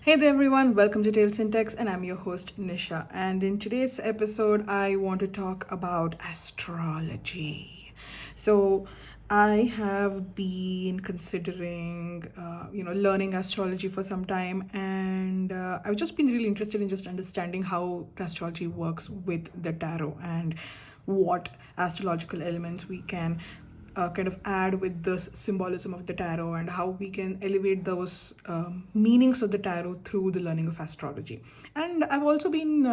Hey there everyone, welcome to Tales in Text, and I'm your host Nisha. And in today's episode, I want to talk about astrology. So, I have been considering, learning astrology for some time, and I've just been really interested in just understanding how astrology works with the tarot and what astrological elements we can kind of add with the symbolism of the tarot and how we can elevate those meanings of the tarot through the learning of astrology. And I've also been,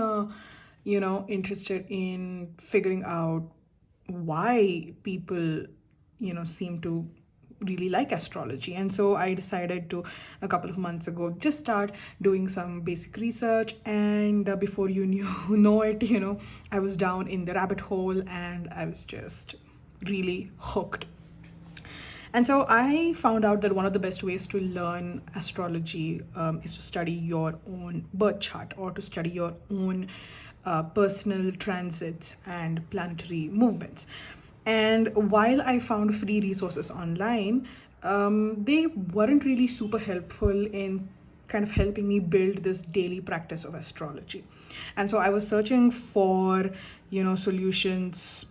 interested in figuring out why people, seem to really like astrology. And so I decided to, a couple of months ago, just start doing some basic research. And before you know it, I was down in the rabbit hole and I was just really hooked. And so I found out that one of the best ways to learn astrology is to study your own birth chart or to study your own personal transits and planetary movements. And while I found free resources online, they weren't really super helpful in kind of helping me build this daily practice of astrology. And so I was searching for, solutions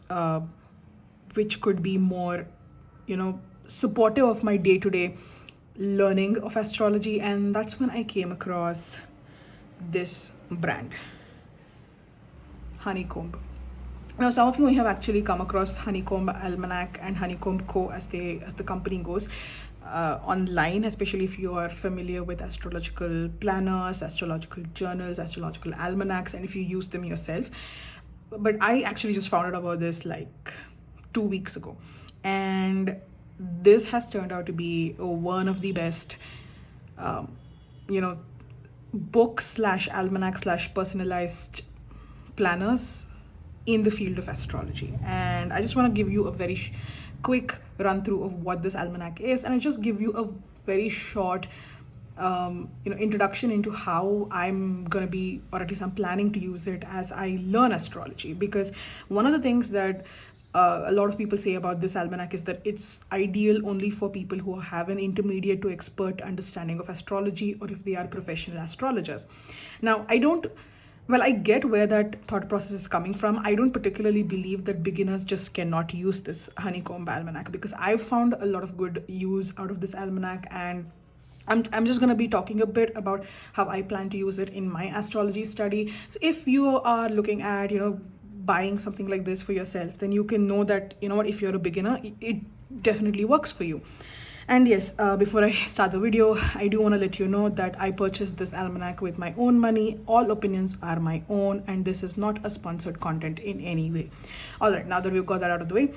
which could be more, supportive of my day to day learning of astrology. And that's when I came across this brand, Honeycomb. Now, some of you may have actually come across Honeycomb Almanac and Honeycomb Co. as the company goes online, especially if you are familiar with astrological planners, astrological journals, astrological almanacs, and if you use them yourself. But I actually just found out about this like 2 weeks ago, and this has turned out to be one of the best, um, you know, book slash almanac slash personalized planners in the field of astrology. And I just want to give you a very quick run through of what this almanac is, and I just give you a very short introduction into how I'm gonna be, or at least I'm planning to use it as I learn astrology. Because one of the things that a lot of people say about this almanac is that it's ideal only for people who have an intermediate to expert understanding of astrology, or if they are professional astrologers. Now, I get where that thought process is coming from. I don't particularly believe that beginners just cannot use this Honeycomb Almanac, because I've found a lot of good use out of this almanac, and I'm just going to be talking a bit about how I plan to use it in my astrology study. So if you are looking at, buying something like this for yourself, then you can know that, if you're a beginner, it definitely works for you. And yes, before I start the video, I do want to let you know that I purchased this almanac with my own money. All opinions are my own, and this is not a sponsored content in any way. All right, now that we've got that out of the way,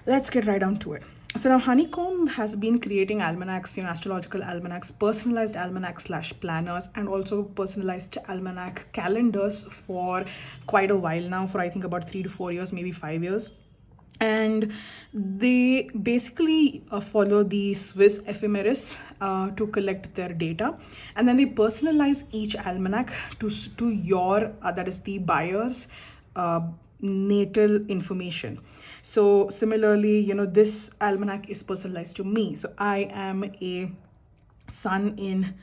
let's get right down to it. So now Honeycomb has been creating almanacs, astrological almanacs, personalized almanac slash planners, and also personalized almanac calendars for quite a while now, for I think about 3 to 4 years, maybe 5 years. And they basically follow the Swiss ephemeris to collect their data, and then they personalize each almanac to your that is the buyer's natal information. So similarly, this almanac is personalized to me. So I am a sun in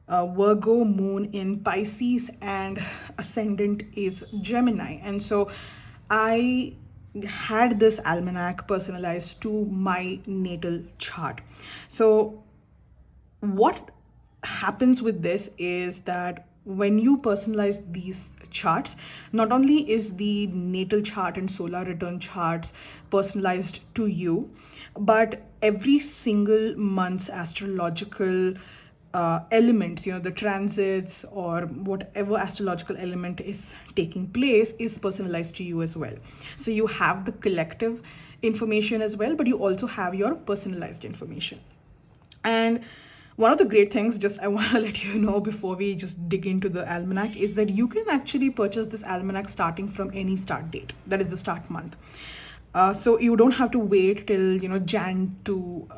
Virgo, moon in Pisces, and ascendant is Gemini. And so I had this almanac personalized to my natal chart. So what happens with this is that when you personalize these charts, not only is the natal chart and solar return charts personalized to you, but every single month's astrological elements, the transits or whatever astrological element is taking place, is personalized to you as well. So you have the collective information as well, but you also have your personalized information. And one of the great things, just I want to let you know before we just dig into the almanac, is that you can actually purchase this almanac starting from any start date, that is the start month. So you don't have to wait till Jan to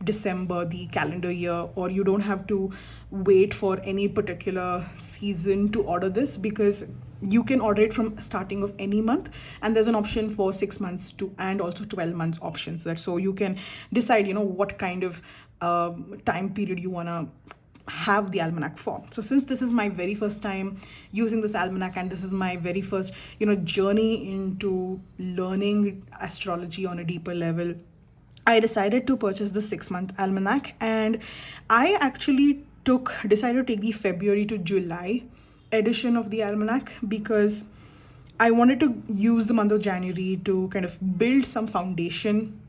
December, the calendar year, or you don't have to wait for any particular season to order this, because you can order it from starting of any month, and there's an option for 6 months to and also 12 months options. That so you can decide what kind of time period you want to have the almanac form. So since this is my very first time using this almanac, and this is my very first journey into learning astrology on a deeper level, I decided to purchase the 6-month almanac. And I actually decided to take the February to July edition of the almanac because I wanted to use the month of January to kind of build some foundation,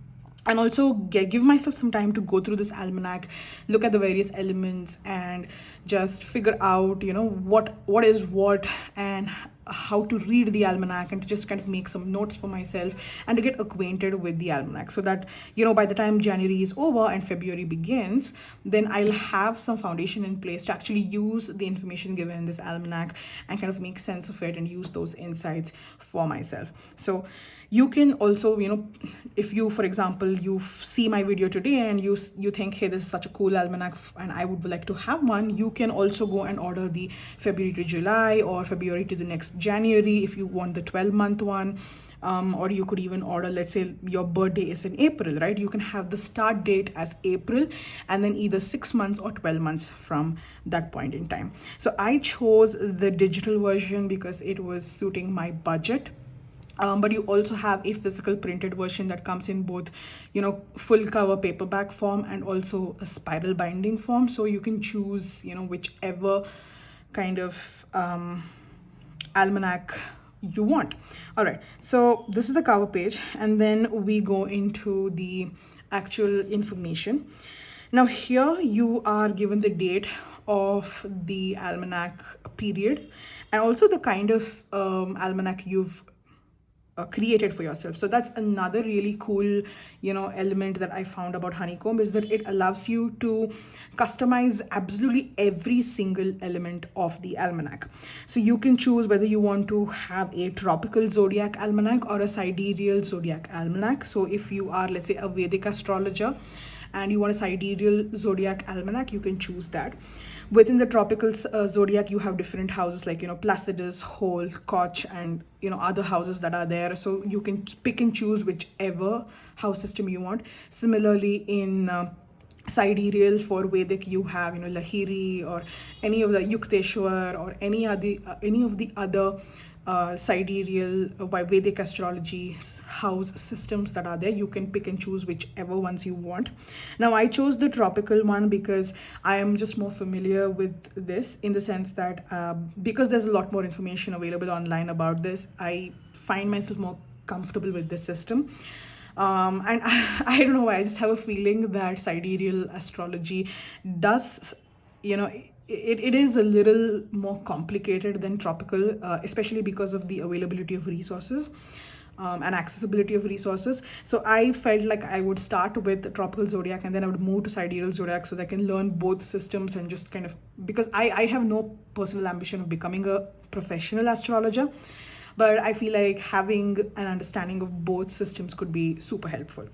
and also give myself some time to go through this almanac, look at the various elements, and just figure out what is what, and how to read the almanac, and to just kind of make some notes for myself, and to get acquainted with the almanac, so that by the time January is over and February begins, then I'll have some foundation in place to actually use the information given in this almanac and kind of make sense of it and use those insights for myself. So you can also, if you, for example, you see my video today and you think, hey, this is such a cool almanac and I would like to have one, you can also go and order the February to July or February to the next January if you want the 12-month one. Or you could even order, let's say your birthday is in April, right? You can have the start date as April, and then either 6 months or 12 months from that point in time. So I chose the digital version because it was suiting my budget. But you also have a physical printed version that comes in both, full cover paperback form and also a spiral binding form. So you can choose, whichever kind of almanac you want. All right, so this is the cover page, and then we go into the actual information. Now here you are given the date of the almanac period, and also the kind of almanac you've created for yourself. So that's another really cool element that I found about Honeycomb, is that it allows you to customize absolutely every single element of the almanac. So you can choose whether you want to have a tropical zodiac almanac or a sidereal zodiac almanac. So if you are, let's say, a Vedic astrologer and you want a sidereal zodiac almanac, you can choose that. Within the tropical zodiac, you have different houses like Placidus, Hole, Koch, and other houses that are there. So you can pick and choose whichever house system you want. Similarly, in sidereal for Vedic, you have Lahiri or any of the Yukteswar or any of the other sidereal by Vedic astrology house systems that are there. You can pick and choose whichever ones you want. Now I chose the tropical one because I am just more familiar with this, in the sense that because there's a lot more information available online about this, I find myself more comfortable with this system. And I don't know why, I just have a feeling that sidereal astrology does, it is a little more complicated than tropical, especially because of the availability of resources and accessibility of resources. So I felt like I would start with tropical zodiac and then I would move to sidereal zodiac so that I can learn both systems, and just kind of, because I have no personal ambition of becoming a professional astrologer, but I feel like having an understanding of both systems could be super helpful.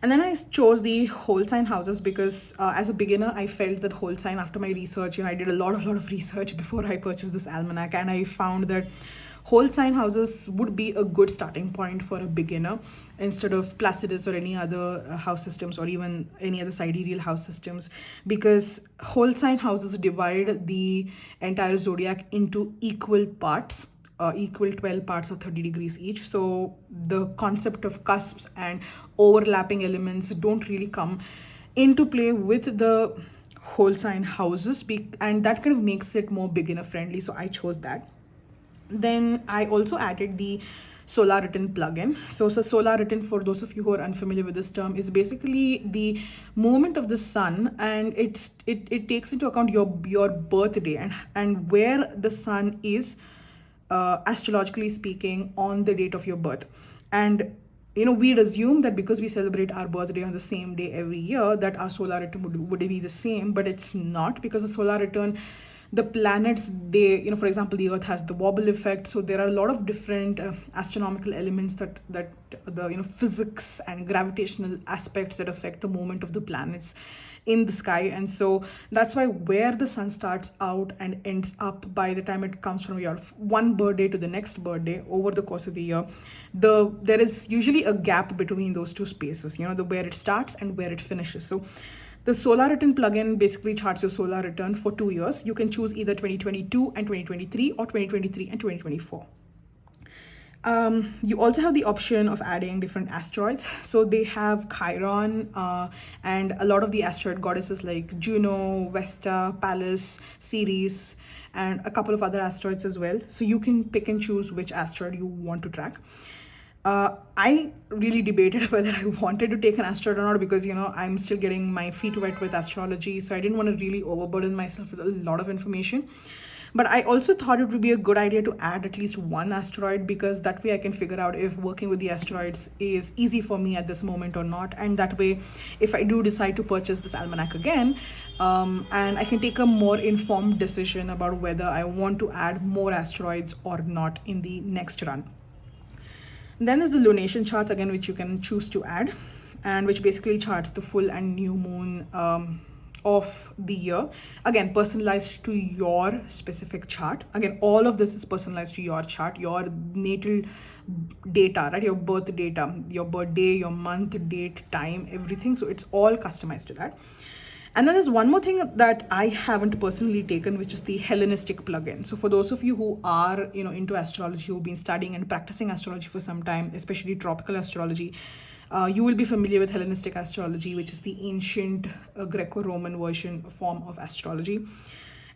And then I chose the whole sign houses because as a beginner, I felt that whole sign, after my research, I did a lot of research before I purchased this almanac, and I found that whole sign houses would be a good starting point for a beginner instead of Placidus or any other house systems, or even any other sidereal house systems, because whole sign houses divide the entire zodiac into equal parts. Equal 12 parts of 30 degrees each. So the concept of cusps and overlapping elements don't really come into play with the whole sign houses, and that kind of makes it more beginner friendly. So I chose that. Then I also added the solar return plugin. So solar return, for those of you who are unfamiliar with this term, is basically the movement of the sun, and it takes into account your birthday and where the sun is astrologically speaking on the date of your birth. And we'd assume that because we celebrate our birthday on the same day every year, that our solar return would be the same, but it's not, because the solar return, the planets, they, for example, the earth has the wobble effect. So there are a lot of different astronomical elements that the physics and gravitational aspects that affect the movement of the planets in the sky. And so that's why where the sun starts out and ends up by the time it comes from your one birthday to the next birthday over the course of the year, there is usually a gap between those two spaces, where it starts and where it finishes. So The solar return plugin basically charts your solar return for 2 years. You can choose either 2022 and 2023 or 2023 and 2024. You also have the option of adding different asteroids. So they have Chiron and a lot of the asteroid goddesses like Juno, Vesta, Pallas, Ceres, and a couple of other asteroids as well. So you can pick and choose which asteroid you want to track. I really debated whether I wanted to take an asteroid or not, because I'm still getting my feet wet with astrology, so I didn't want to really overburden myself with a lot of information. But I also thought it would be a good idea to add at least one asteroid, because that way I can figure out if working with the asteroids is easy for me at this moment or not. And that way, if I do decide to purchase this almanac again, and I can take a more informed decision about whether I want to add more asteroids or not in the next run. Then there's the lunation charts again, which you can choose to add, and which basically charts the full and new moon of the year. Again, personalized to your specific chart. Again, all of this is personalized to your chart, your natal data, right? Your birth data, your birthday, your month, date, time, everything. So it's all customized to that. And then there's one more thing that I haven't personally taken, which is the Hellenistic plugin. So for those of you who are, into astrology, who've been studying and practicing astrology for some time, especially tropical astrology, you will be familiar with Hellenistic astrology, which is the ancient Greco-Roman form of astrology.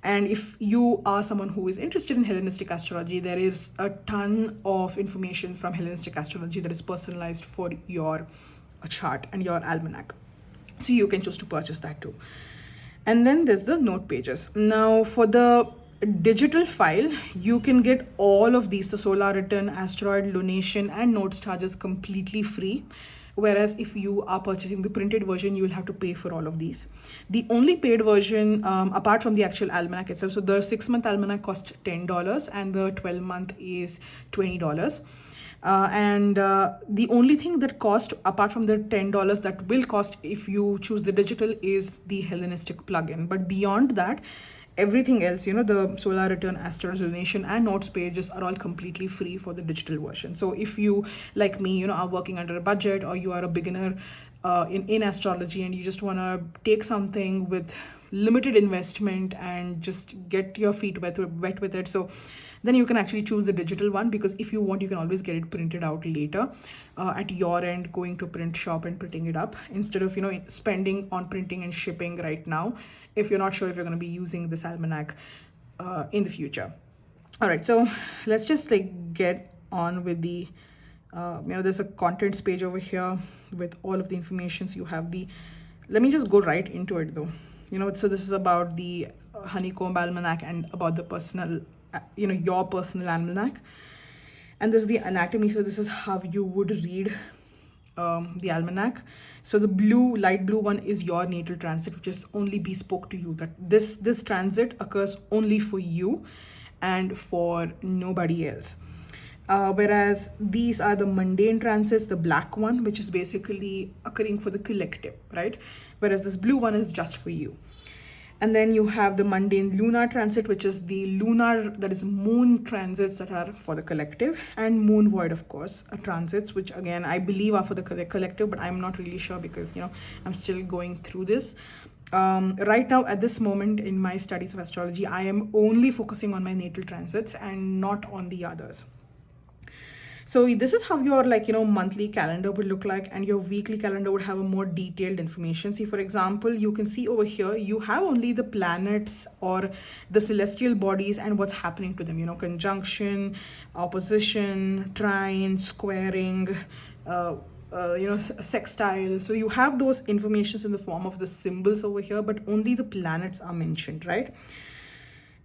And if you are someone who is interested in Hellenistic astrology, there is a ton of information from Hellenistic astrology that is personalized for your chart and your almanac. So you can choose to purchase that too. And then there's the note pages. Now for the digital file, you can get all of these, the solar return, asteroid, lunation, and notes charges completely free. Whereas if you are purchasing the printed version, you will have to pay for all of these. The only paid version, apart from the actual almanac itself, so the 6-month almanac costs $10 and the 12-month is $20. The only thing that cost, apart from the $10 that will cost if you choose the digital, is the Hellenistic plugin. But beyond that, everything else, the solar return, asteroid, lunation, and notes pages are all completely free for the digital version. So if you, like me, are working under a budget, or you are a beginner in astrology and you just want to take something with limited investment and just get your feet wet with it, so then you can actually choose the digital one, because if you want, you can always get it printed out later at your end, going to a print shop and printing it up, instead of spending on printing and shipping right now if you're not sure if you're going to be using this almanac in the future. All right, so let's just get on with the there's a contents page over here with all of the information. So you have let me just go right into it though. So this is about the Honeycomb Almanac and about the personal your personal almanac. And this is the anatomy. So this is how you would read the almanac. So the light blue one is your natal transit, which is only bespoke to you, that this transit occurs only for you and for nobody else. Whereas these are the mundane transits, the black one, which is basically occurring for the collective, right? Whereas this blue one is just for you. And then you have the mundane lunar transit, which is the lunar, that is moon transits that are for the collective, and moon void, of course, transits, which again, I believe are for the collective, but I'm not really sure because, I'm still going through this. Right now, at this moment in my studies of astrology, I am only focusing on my natal transits and not on the others. So this is how your monthly calendar would look like, and your weekly calendar would have a more detailed information. See, for example, you can see over here, you have only the planets or the celestial bodies and what's happening to them, conjunction, opposition, trine, squaring, sextile. So you have those informations in the form of the symbols over here, but only the planets are mentioned, right?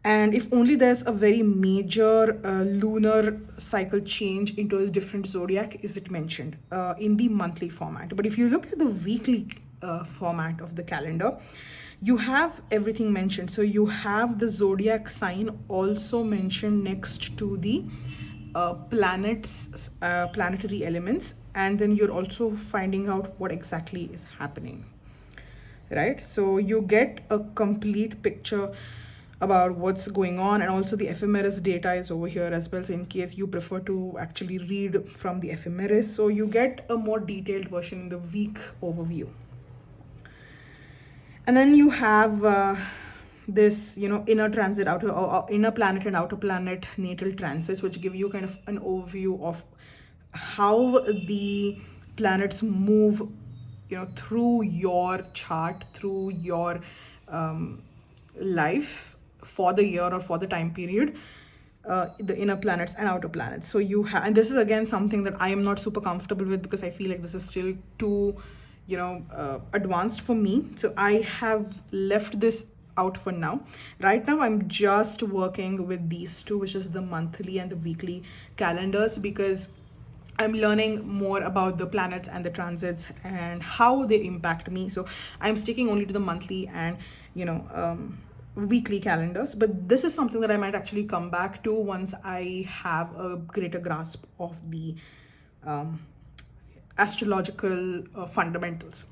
And if only there's a very major lunar cycle change into a different zodiac is it mentioned in the monthly format. But if you look at the weekly format of the calendar, you have everything mentioned. So you have the zodiac sign also mentioned next to the planetary elements, and then you're also finding out what exactly is happening, right? So you get a complete picture about what's going on, and also the ephemeris data is over here as well, so in case you prefer to actually read from the ephemeris, so you get a more detailed version in the week overview. And then you have this, inner transit, outer or inner planet and outer planet natal transits, which give you kind of an overview of how the planets move, through your chart, through your life for the year or for the time period. The inner planets and outer planets. So you have, and this is again something that I am not super comfortable with, because I feel like this is still too, advanced for me. So I have left this out for now. Right now I'm just working with these two, which is the monthly and the weekly calendars, because I'm learning more about the planets and the transits and how they impact me. So I'm sticking only to the monthly and, weekly calendars. But this is something that I might actually come back to once I have a greater grasp of the um, astrological fundamentals.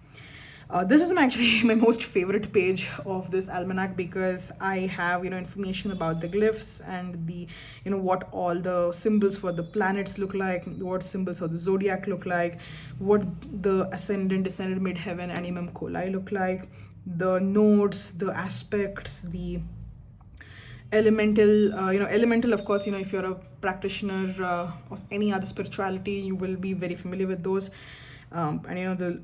This is actually my most favorite page of this almanac, because I have, information about the glyphs and the, what all the symbols for the planets look like, what symbols of the zodiac look like, what the ascendant, descendant, midheaven, animum coli look like, the nodes, the aspects, the elemental, elemental, of course, if you're a practitioner of any other spirituality, you will be very familiar with those. And the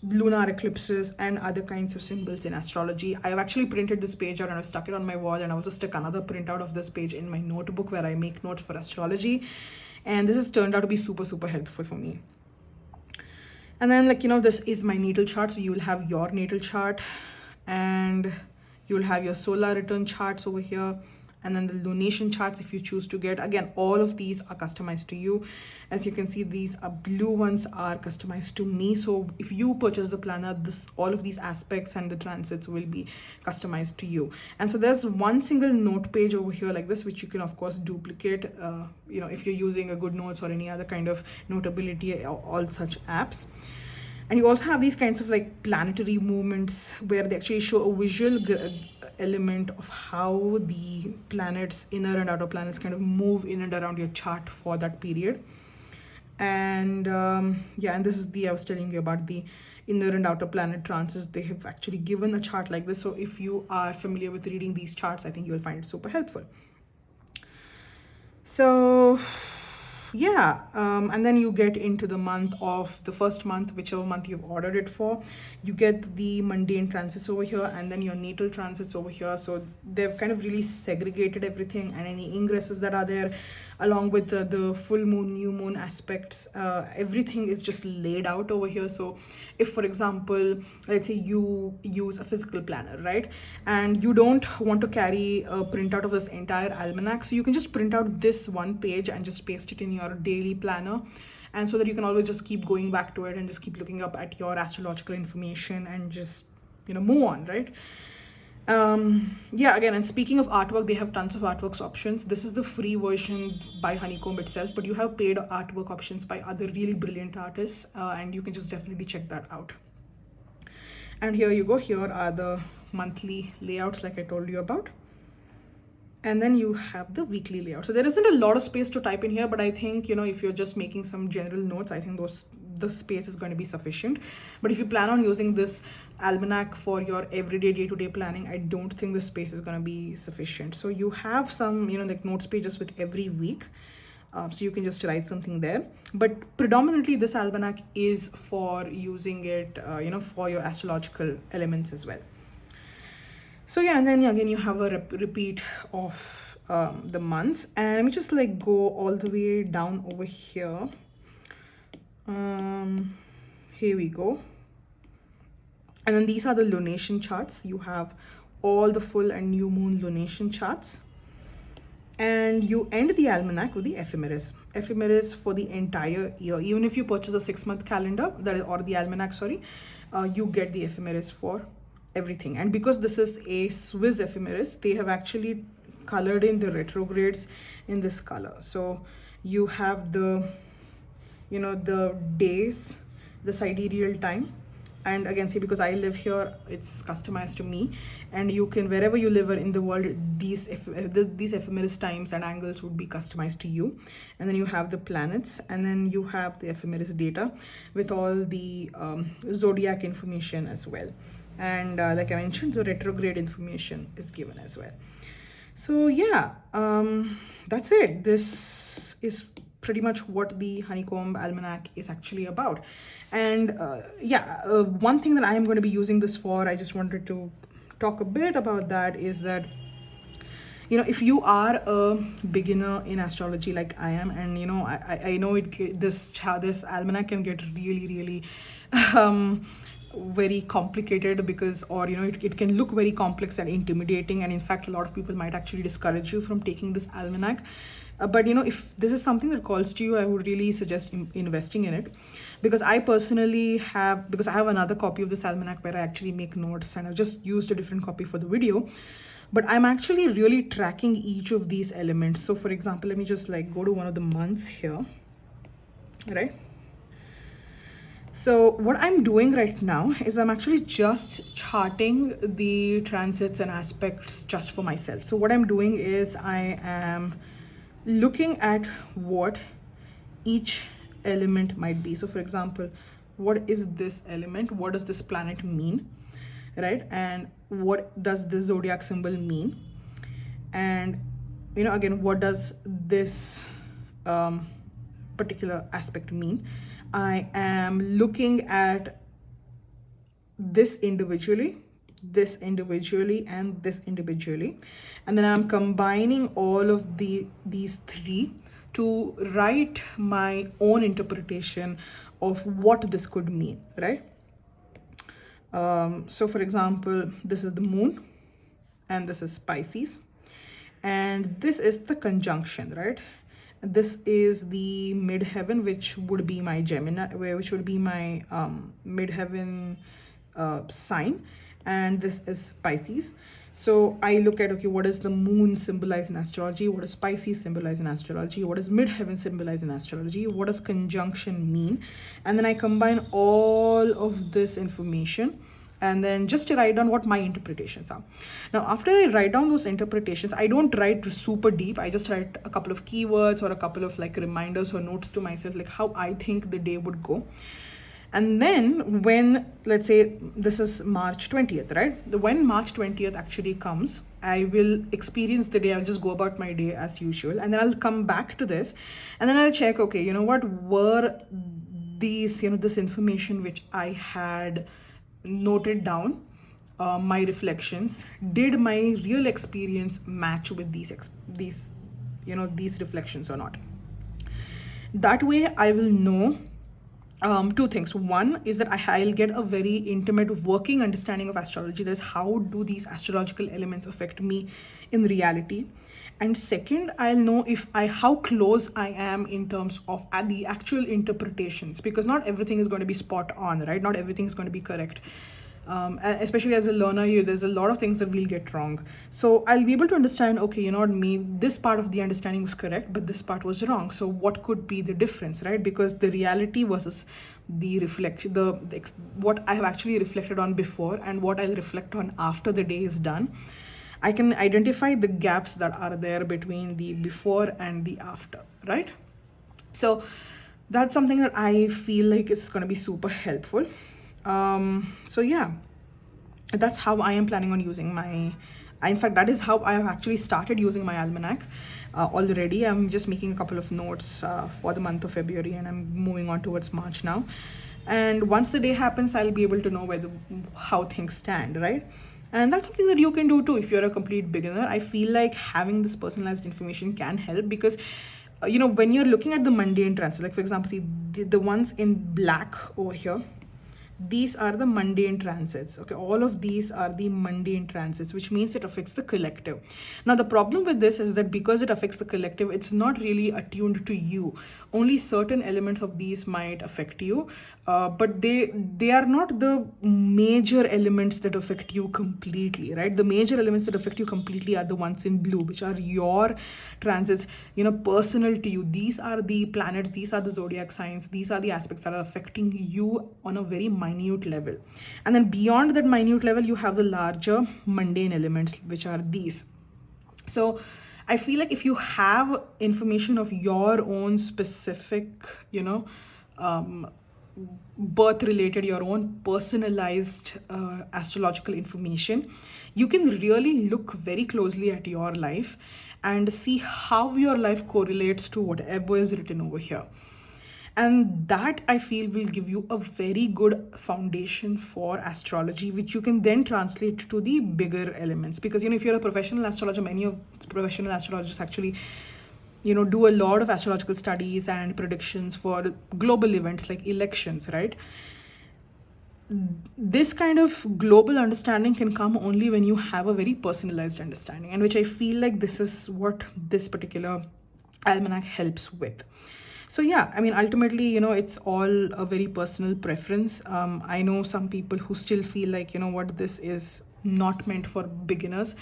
lunar eclipses and other kinds of symbols in astrology. I have actually printed this page out and I've stuck it on my wall, and I also stuck another printout of this page in my notebook where I make notes for astrology, and this has turned out to be super helpful for me. And then, this is my natal chart. So you will have your natal chart, and you will have your solar return charts over here, and then the lunation charts if you choose to get. Again, all of these are customized to you. As you can see, these are blue ones are customized to me. So if you purchase the planner, all of these aspects and the transits will be customized to you. And so there's one single note page over here like this, which you can of course duplicate, if you're using a Good Notes or any other kind of notability, all such apps. And you also have these kinds of like planetary movements where they actually show a visual element of how the planets, inner and outer planets, kind of move in and around your chart for that period. And and this is I was telling you about the inner and outer planet transits. They have actually given a chart like this. So if you are familiar with reading these charts, I think you'll find it super helpful. So and then you get into the month of the first month, whichever month you've ordered it for. You get the mundane transits over here, and then your natal transits over here. So they've kind of really segregated everything, and any ingresses that are there, along with the full moon, new moon aspects, everything is just laid out over here. So if, for example, let's say you use a physical planner, right, and you don't want to carry a printout of this entire almanac, so you can just print out this one page and just paste it in your daily planner, and so that you can always just keep going back to it and just keep looking up at your astrological information and just move on, right? Again, and speaking of artwork, they have tons of artworks options. This is the free version by Honeycomb itself, but you have paid artwork options by other really brilliant artists, and you can just definitely check that out. And here you go. Here are the monthly layouts like I told you about. And then you have the weekly layout. So there isn't a lot of space to type in here, but I think, if you're just making some general notes, I think the space is going to be sufficient. But if you plan on using this almanac for your everyday day-to-day planning, I don't think the space is going to be sufficient. So you have some, like notes pages with every week. So you can just write something there. But predominantly this almanac is for using it, for your astrological elements as well. So and then again you have a repeat of the months, and let me just go all the way down over here. Here we go. And then these are the lunation charts. You have all the full and new moon lunation charts, and you end the almanac with the ephemeris for the entire year. Even if you purchase a 6-month calendar, or the almanac, sorry, you get the ephemeris for everything. And because this is a Swiss ephemeris, they have actually colored in the retrogrades in this color. So you have the the days, the sidereal time, and again, see, because I live here, it's customized to me, and you can, wherever you live in the world, these ephemeris times and angles would be customized to you. And then you have the planets, and then you have the ephemeris data with all the zodiac information as well. And like I mentioned, the retrograde information is given as well. So yeah, that's it. This is pretty much what the Honeycomb Almanac is actually about. And one thing that I am going to be using this for, I just wanted to talk a bit about that, is that if you are a beginner in astrology like I am, and I know this almanac can get really very complicated, because, or it can look very complex and intimidating, and in fact a lot of people might actually discourage you from taking this almanac. But if this is something that calls to you, I would really suggest investing in it, because I personally have, because I have another copy of this almanac where I actually make notes, and I've just used a different copy for the video. But I'm actually really tracking each of these elements. So for example, let me just like go to one of the months here, right? So what I'm doing right now is I'm actually just charting the transits and aspects just for myself. So what I'm doing is I am looking at what each element might be. So for example, what is this element? What does this planet mean? Right? And what does the zodiac symbol mean? And again, what does this particular aspect mean? I am looking at this individually, and this individually, and then I'm combining all of these three to write my own interpretation of what this could mean, right? So for example, this is the moon, and this is Pisces, and this is the conjunction, right? This is the midheaven, which would be my Gemini, which would be my midheaven sign, and this is Pisces. So I look at, okay, what does the moon symbolize in astrology? What does Pisces symbolize in astrology? What does midheaven symbolize in astrology? What does conjunction mean? And then I combine all of this information, and then just to write down what my interpretations are. Now, after I write down those interpretations, I don't write super deep. I just write a couple of keywords or a couple of like reminders or notes to myself, like how I think the day would go. And then when, let's say this is March 20th, right? When March 20th actually comes, I will experience the day. I'll just go about my day as usual. And then I'll come back to this, and then I'll check, okay, what were these, this information which I had noted down, my reflections. Did my real experience match with these reflections or not? That way I will know two things. One is that I'll get a very intimate working understanding of astrology. That is, how do these astrological elements affect me in reality? And second, I'll know how close I am in terms of the actual interpretations, because not everything is going to be spot on, right? Not everything is going to be correct. Especially as a learner, there's a lot of things that we'll get wrong. So I'll be able to understand, okay, this part of the understanding was correct, but this part was wrong. So what could be the difference, right? Because the reality versus the reflection, what I have actually reflected on before and what I'll reflect on after the day is done, I can identify the gaps that are there between the before and the after, right? So that's something that I feel like is going to be super helpful. So yeah, that's how I am planning on using in fact, that is how I have actually started using my almanac already. I'm just making a couple of notes for the month of February, and I'm moving on towards March now. And once the day happens, I'll be able to know how things stand, right? And that's something that you can do too if you're a complete beginner. I feel like having this personalized information can help, because when you're looking at the mundane transits, like for example, see the ones in black over here, these are the mundane transits. Okay, all of these are the mundane transits, which means it affects the collective. Now the problem with this is that because it affects the collective, it's not really attuned to you. Only certain elements of these might affect you, but they are not the major elements that affect you completely, right? The major elements that affect you completely are the ones in blue, which are your transits, personal to you. These are the planets, these are the zodiac signs, these are the aspects that are affecting you on a very minute level. And then beyond that minute level, you have the larger mundane elements, which are these. So I feel like if you have information of your own specific birth related, your own personalized astrological information, you can really look very closely at your life and see how your life correlates to whatever is written over here. And that, I feel, will give you a very good foundation for astrology, which you can then translate to the bigger elements. Because, if you're a professional astrologer, many of professional astrologers actually do a lot of astrological studies and predictions for global events like elections, right? This kind of global understanding can come only when you have a very personalized understanding, and which I feel like this is what this particular almanac helps with. So yeah, I mean, ultimately, it's all a very personal preference. I know some people who still feel like, what, this is not meant for beginners,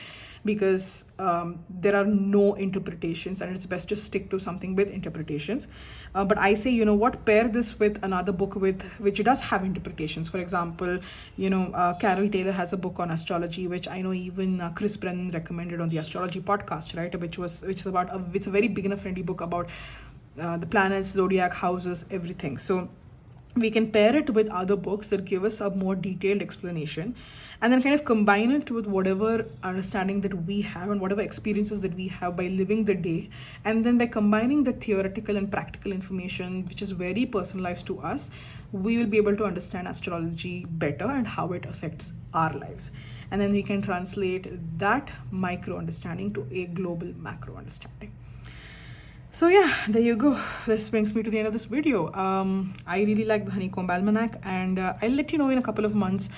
because there are no interpretations, and it's best to stick to something with interpretations. But I say, what, pair this with another book which does have interpretations. For example, Carol Taylor has a book on astrology, which I know even Chris Brennan recommended on the astrology podcast, right? Which is about it's a very beginner friendly book about the planets, zodiac houses, everything. So we can pair it with other books that give us a more detailed explanation, and then kind of combine it with whatever understanding that we have and whatever experiences that we have by living the day. And then by combining the theoretical and practical information, which is very personalized to us, we will be able to understand astrology better and how it affects our lives. And then we can translate that micro understanding to a global macro understanding. So yeah, there you go. This brings me to the end of this video. I really like the Honeycomb Almanac, and I'll let you know in a couple of months,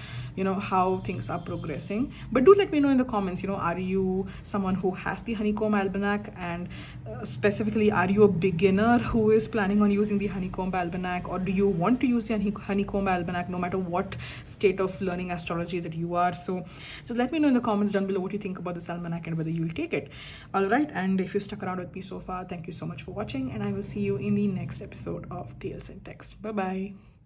how things are progressing. But do let me know in the comments, are you someone who has the Honeycomb Almanac, and specifically, are you a beginner who is planning on using the Honeycomb Almanac, or do you want to use the Honeycomb Almanac no matter what state of learning astrology that you are? So just let me know in the comments down below what you think about this almanac and whether you'll take it. All right, and if you stuck around with me so far, thank you so much for watching, and I will see you in the next episode of Tales in Text. Bye bye.